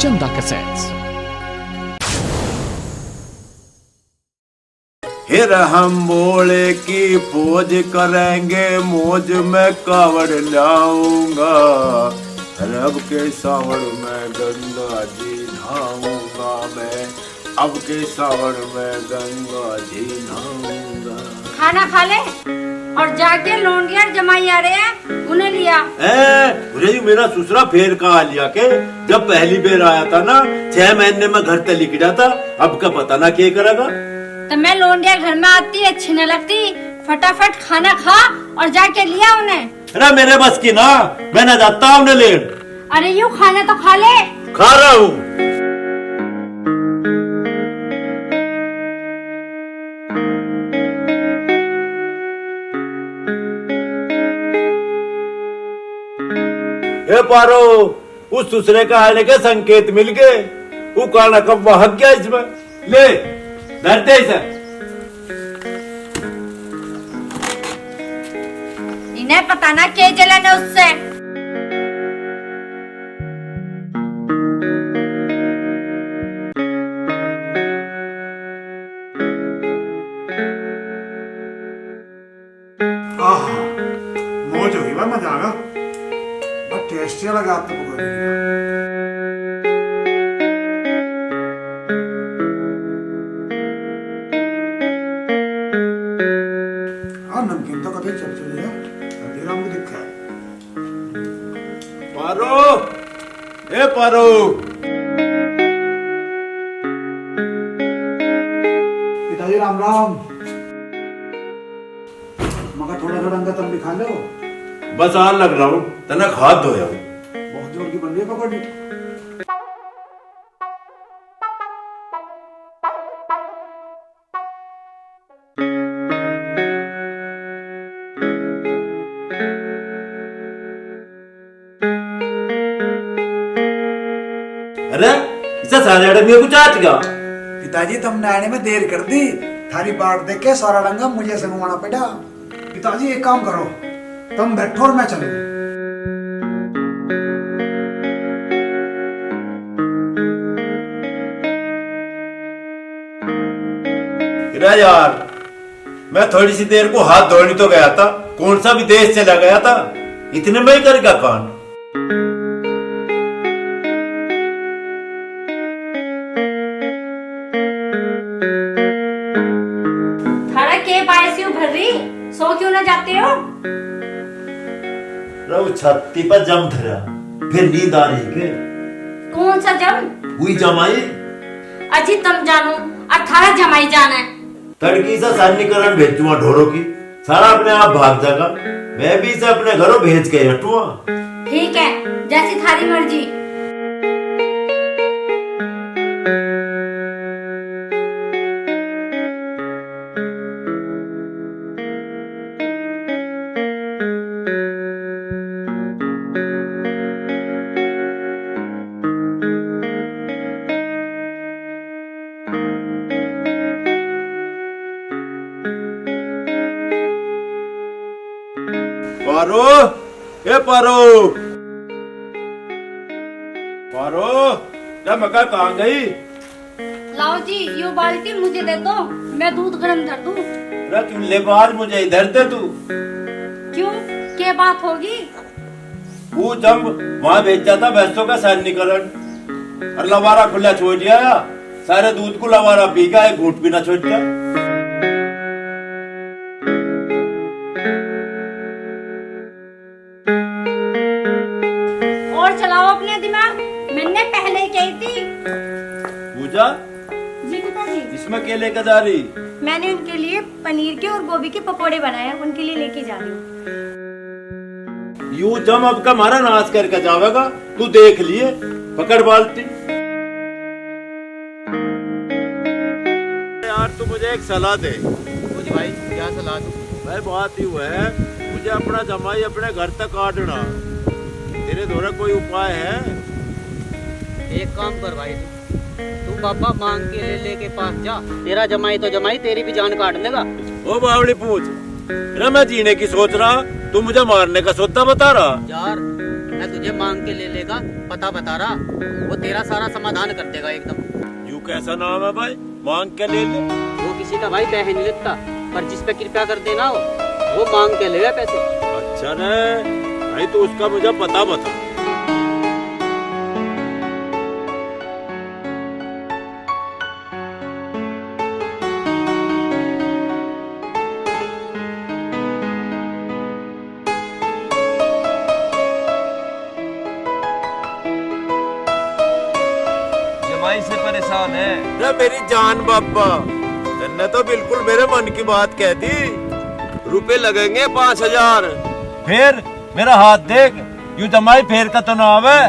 चंदा कैसेट्स। फिर हम बोले की पोज करेंगे, मौज में कावड़ लाऊंगा, अब के सावन में गंगा जी नहाऊंगा मैं, अब के सावन में गंगा जी नहाऊंगा। खाना खा ले और जाके लौंडिया जमाई आ रहे हैं उन्हें लिया। अरे मेरा ससुरा फेर कहा लिया के, जब पहली बार आया था ना 6 महीने में घर तली गिरा था, अब का पता ना क्या करेगा। तो मैं लौंडिया घर में आती अच्छी न लगती, फटाफट खाना खा और जाके लिया उन्हें। अरे मेरे बस की ना, मैं न जाता उन्हें लेन। अरे यूँ खाना तो खा ले। खा रहा हूँ। पारो उस दूसरे का आने के संकेत मिल गए, वो काना कब भाग गया इसमें। ले धरते इसे। इन्हें पता ना क्या जलन है उससे। मौज हुई भाई, मजा आ गया, टेस्टी लगा आपको पकौड़े। हाँ नमकीन तो कभी चल चली है, हल्दीराम को दिखा है। पारो ए पारो, पिताजी राम राम। मगर थोड़ा थोड़ा अंगा तब भी खा लो। बस आन लग रहा हूँ, तना खाद धोया हूँ। बहुत जोर की बन रही है पकौड़ी। अरे इसे सारे आदमी को चाट गया। पिताजी तुमने आने में देर कर दी, थारी बाट देख के सारा डंगा मुझे संगवाना पड़ा। पिताजी एक काम करो, तुम बैठो और मैं चलूं। यार मैं थोड़ी सी देर को हाथ धोने तो गया था, कौन सा विदेश चला गया था, इतने में ही करेगा कान। थारा के पायसी भर रही, सो क्यों ना जाते हो? रहो छत्ती पर जम धरा, फिर नींद आ रही के। कौन सा जम? हुई जमाई। अजी तुम जानो और थारा जमाई जाना है। तड़की से सन्नीकरण भेजूंगा ढोरों की, सारा अपने आप भाग जाएगा, मैं भी इसे अपने घरों भेज के हटूंगा। ठीक है, जैसी थारी मर्जी। पारो ए पारो, पारो क्या मका कहाँ गई? लाओ जी यो बाल्टी मुझे दे दो, मैं दूध गर्म कर दूं। तुम ले बाहर मुझे इधर दे तू। क्यों, क्या बात होगी? वो जब वहाँ भेजा था भैंसों का सन्नीकरण और लवारा खुला छोड़ दिया, सारे दूध को लवारा पी गया, एक घूंट भी ना छोड़ दिया। और चलाओ अपने दिमाग, मैंने पहले ही कही थी। पूजा जी पिताजी। इसमें क्या लेकर जा रही? मैंने उनके लिए पनीर के और गोभी के पकोड़े बनाए, उनके लिए लेके जा रही हूँ। यू जम अब का मारा नाश करके जावेगा, तू देख लिए, पकड़ बाल्टी। यार तू मुझे एक सलाह दे। मुझे भाई क्या सलाह दूं? भाई बात यूँ है, मुझे अपना जमाई अपने घर तक काटना, तेरे द्वारा कोई उपाय है? एक काम कर भाई, तू बाबा मांग के ले के पास जा, तेरा जमाई तो जमाई, तेरी भी जान काट देगा। ओ बावली पूछ, मैं जीने की सोच रहा, तू मुझे मारने का सौदा बता रहा। यार मैं तुझे मांग के ले लेगा, पता बता रहा, वो तेरा सारा समाधान कर देगा एकदम। यू कैसा नाम है भाई, मांग के ले ले? वो किसी का भाई पैसे नहीं लेता, पर जिस पे कृपया कर देना हो वो मांग के लेगा पैसे। अच्छा रे भाई, तो उसका मुझे पता बता। जमाई से परेशान है? अरे मेरी जान बाबा, तन्ने तो बिल्कुल मेरे मन की बात कह दी। रुपए लगेंगे 5,000। फिर मेरा हाथ देख, यू जमाई फेर का तो ना आवे।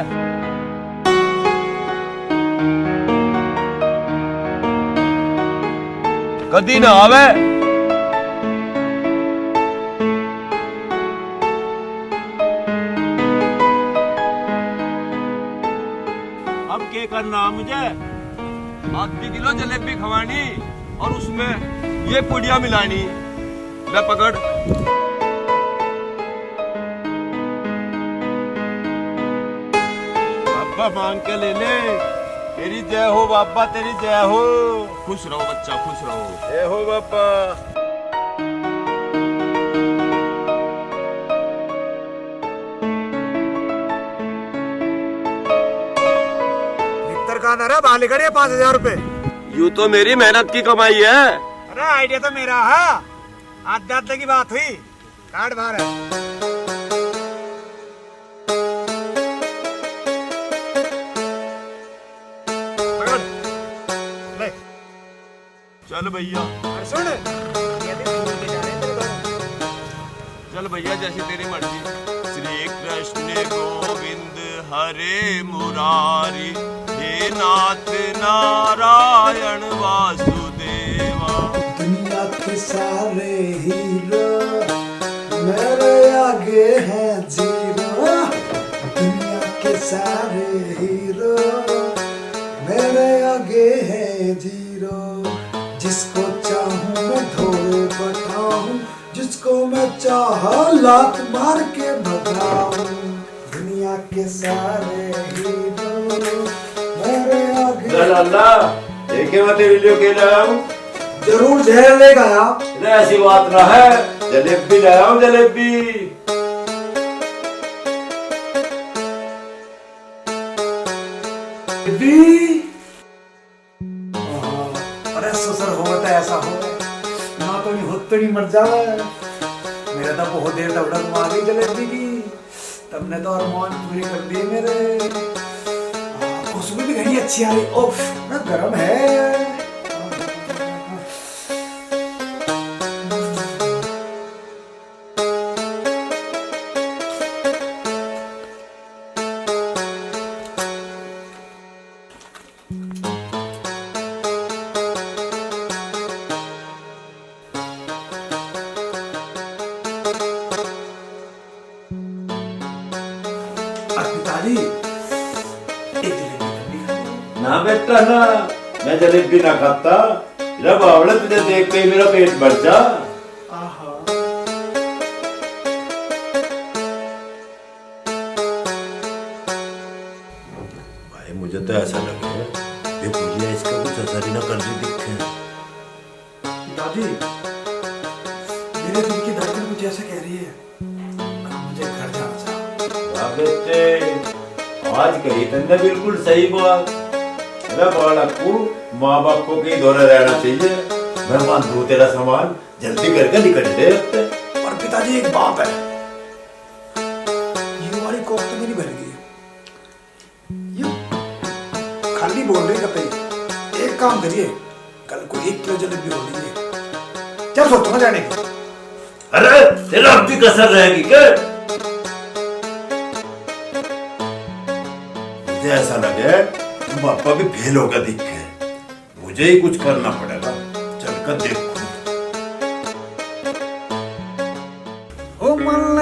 कदी ना आवे। अब क्या करना मुझे? आधी किलो जलेबी खवानी और उसमें ये पुड़िया मिलानी। ले पकड़। बाबा मांग के ले ले। तेरी जय हो बाबा, तेरी जय हो। खुश रहो बच्चा, खुश रहो। जय हो बाबा। अरे बाहर निकल 5,000 रुपए। यू तो मेरी मेहनत की कमाई है। अरे आइडिया तो मेरा है, आध्यात्म की बात हुई। कार्ड बाहर है। पकड़, ले। चल भैया, अरे सुन, ये देख दूर ले जा रहे हैं तेरे दोनों। चल भैया, जैसी तेरी मर्जी। श्री कृष्ण गोविंद हरे मुरारी, हे नाथ नारायण वासुदेवा। दुनिया के सारे हीरो मेरे आगे हैं जीरो। दुनिया के सारे हीरो मेरे आगे हैं जीरो। जिसको चाहूं मैं धोए बताऊं, जिसको मैं चाहा लात मार के भगाऊं। दुनिया के सारे हीरो मेरे आगे। देखे मैं तेरे लिए क्या लाया हूँ? जरूर जहर लेगा आया। ऐसी बात ना है, जलेबी लाया हूँ, जलेबी। अरे ससुर हो तो ऐसा हो ना, तो नहीं होते नहीं मर जावे। मेरा तो बहुत देर तक उड़क मार गई जलेबी की, तुमने तो अरमान पूरी कर दी मेरे। खुशबू भी घनी अच्छी आ रही। ओफ ना गरम है। पिताजी ना बेटा ना, मैं जलेबी ना खाता। जब आवड़े तुझे देख के मेरा पेट भर जा। भाई मुझे तो ऐसा लगे ये पुलिया इसका कुछ असर ही ना कर रही दिखे। पिताजी मेरे दिल की धड़कन मुझे ऐसा कह रही है, मुझे घर जाना चाहिए। बेटे आज कही तंदे बिल्कुल सही बात। मेरा बालक को माँ बाप को कहीं दौरे रहना चाहिए। मैं मान दूं तेरा सामान, जल्दी करके निकल दे। और पिताजी एक बात है, ये वाली कोक तो मेरी बन गई। ये खाली बोल रही कतई। एक काम करिए, कल को 1 किलो जलेबी हो लीजिए। चल सोचो ना जाने की। अरे तेरा अब भी कसर रहेगी क्या? मुझे ऐसा लगे तुम पापा भी फेल होकर दिखे। मुझे ही कुछ करना पड़ेगा, चलकर देखो। ओ मन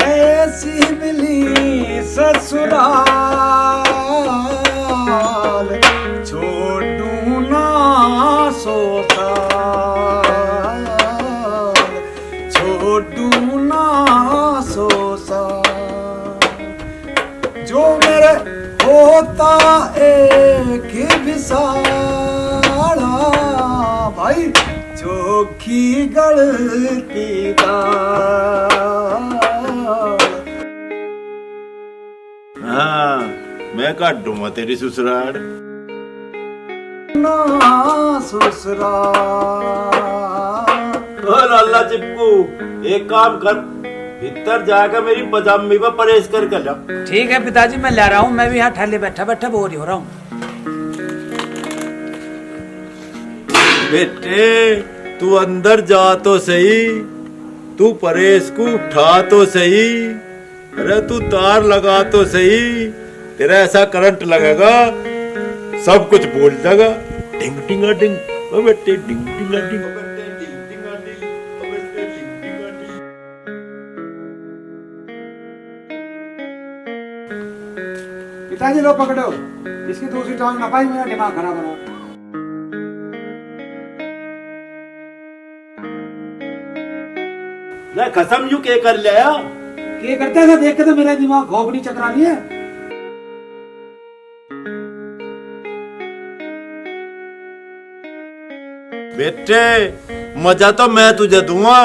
ऐसी मिली ससुराल, छोड़ू ना सोसाल, छोड़ू ना सोसाल। होता एक विसाड़ा भाई चोखी गलती का। हाँ मैं काट दूंगा तेरी ससुराल ना ससुराल। और अल्लाह चिपकू एक काम कर, भीतर जाकर मेरी पजामी पर परहेज कर जा। ठीक है पिताजी, मैं ला रहा हूँ। मैं भी यहाँ ठहले बैठा बैठा बोर ही हो रहा हूँ। बेटे तू अंदर जा तो सही, तू परहेज को उठा तो सही, अरे तू तार लगा तो सही, तेरा ऐसा करंट लगेगा सब कुछ बोल जाएगा। डिंग डिंगा डिंग ओ बेटे, डिंग डिंगा डिंग ओ बेटे, डिंग डिंगा डिंग ओ बेटे, डिंग डिंगा डिंग। पिताजी लो पकड़ो, इसकी दूसरी टांग ना पाई, मेरा दिमाग खराब हो रहा। ले कसम यू के कर लिया ये करते हैं देख के तो मेरा दिमाग घोपड़ी चकरा लिया। बेटे मजा तो मैं तुझे दूंगा।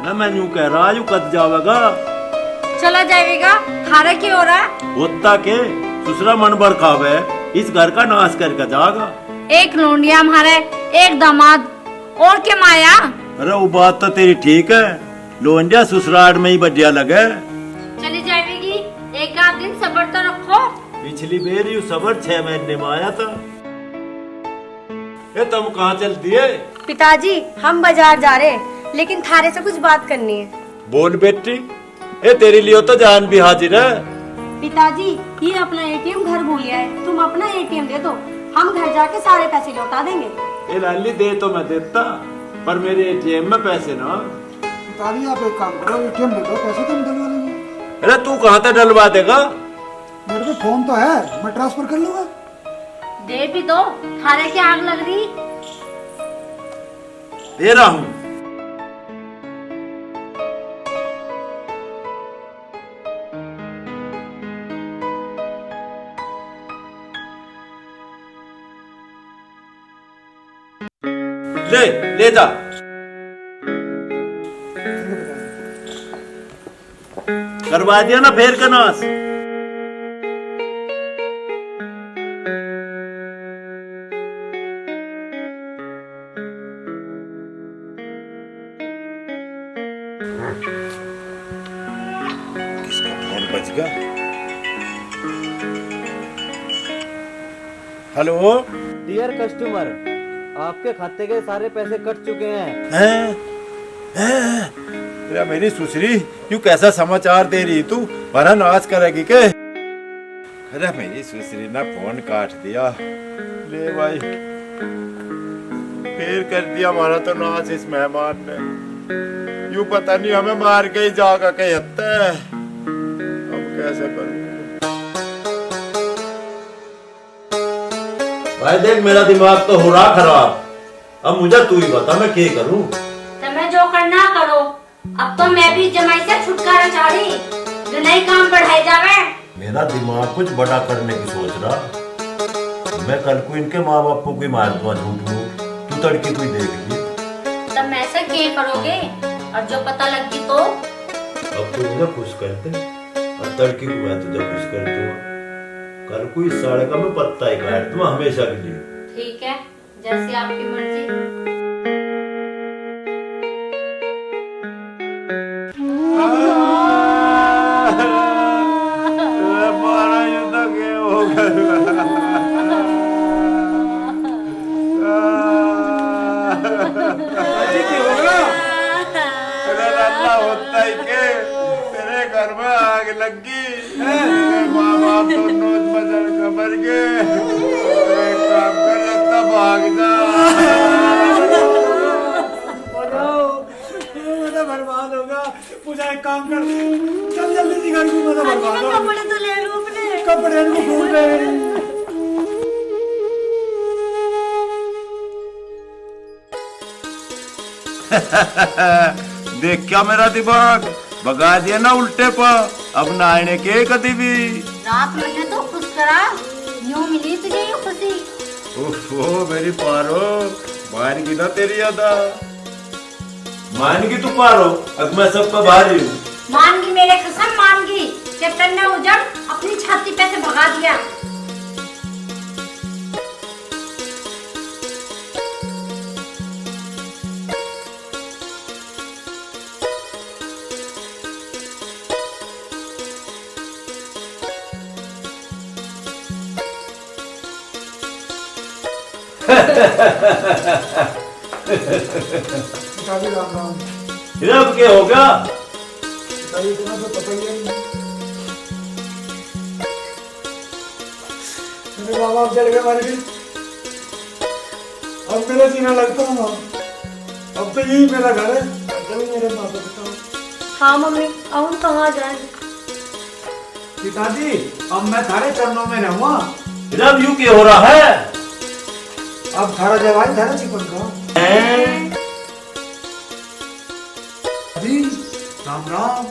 ना मैं यूं कह रहा यू कद जावेगा। चला जाएगा, थारा की हो रहा है। होता के दूसरा मन भर खावे, इस घर का नाश करके जाएगा। एक लोंडिया हमारे, एक दामाद, और के माया। अरे वो बात तो तेरी ठीक है, लोंडिया ससुराल में ही बढ़िया लगे। चली जाएगी, एक आध दिन सब्र तो रखो। पिछली बेर यू सबर 6 महीने में आया था। ए तुम कहाँ चल दिए? पिताजी हम बाजार जा रहे हैं, लेकिन थारे से कुछ बात करनी है। बोल बेटी, ए तेरे लिए तो जान भी हाजिर है। पिताजी ये अपना एटीएम घर भूल गया है, तुम अपना एटीएम दे दो, हम घर जाके सारे पैसे लौटा देंगे। ए लाली दे तो मैं देता, पर मेरे एटीएम में पैसे ना। पिताजी आप एक काम करो, एटीएम दे दो, पैसे तुम डलवा लेंगे। अरे तू कहाँ तक डलवा देगा? मेरे पे फोन तो है, मैं ट्रांसफर कर लूंगा। दे भी दो, थारे की आग लग रही। दे रहा हूँ। ले जा। करवा दिया ना फेर का नाश। किसका फोन बज गया? हेलो डियर कस्टमर, आपके खाते के सारे पैसे कट चुके हैं। हैं? मेरी सुसरी यू कैसा समाचार दे रही तू? बड़ा नाच करेगी के? अरे मेरी सुसरी ना फोन काट दिया। ले भाई, फिर कर दिया हमारा तो नाच इस मेहमान ने। यू पता नहीं हमें मार के ही जागा के हत्ता है। अब कैसे करूं? भाई देख मेरा दिमाग तो हो रहा खराब। अब मुझे तू ही बता मैं क्या करूं? तुम्हें जो करना करो। अब तो मैं भी जमाई से छुटकारा चाह रही, जो नई काम बढ़ाई जावे। मेरा दिमाग कुछ बड़ा करने की सोच रहा। मैं कल को इनके माँ बाप को कोई मार दूंगा झूठ मूठ, तू तड़की कोई देख ली। तब मैं ऐसा क्या करोगे? और जो पता लगी तो? अब तो मुझे खुश करते और तड़की को मैं तुझे खुश कर दूंगा। कल को इस साड़े का मैं पत्ता ही काट दूंगा हमेशा के लिए। ठीक है, जैसी आपकी मर्जी। होता ही के तेरे घर में आग लगी, माँ बाप दोनों मजर कमर गए। एक काम कर, भाग जा। पूजा एक काम कर, चल जल्दी निकल, तू मत हाँ जी, बर्बाद मैं हो। कपड़े तो ले लूं अपने। कपड़े इनको भूल गए। देख क्या मेरा दिमाग भगा दिया ना उल्टे पर, अब ना आने के कभी भी। रात मैंने तो खुश करा, यूं मिली तुझे ये खुशी। ओहो मेरी पारो, मान की ना तेरी अदा, मान की तू पारो, अब मैं सब पर भारी हूँ। मान गई मेरे कसम, मान गई। कैप्टन ने उजड़ अपनी छाती पे से भगा दिया। पिताजी राम राम। अब क्या होगा? पिताजी इतना तो पता ही नहीं। मेरे माँ बाप चल गए मर गए, अब मेरा जीना लगता हूँ। अब तो यही मेरा घर है, चलो मेरे माँ बाप बताओ। हाँ मम्मी, अब हम कहाँ जाए? पिताजी अब मैं थारे चरणों में रहूँगा। अब यूं क्या हो रहा है? अब थारा जवाई थारा चिपन का। जी राम राम।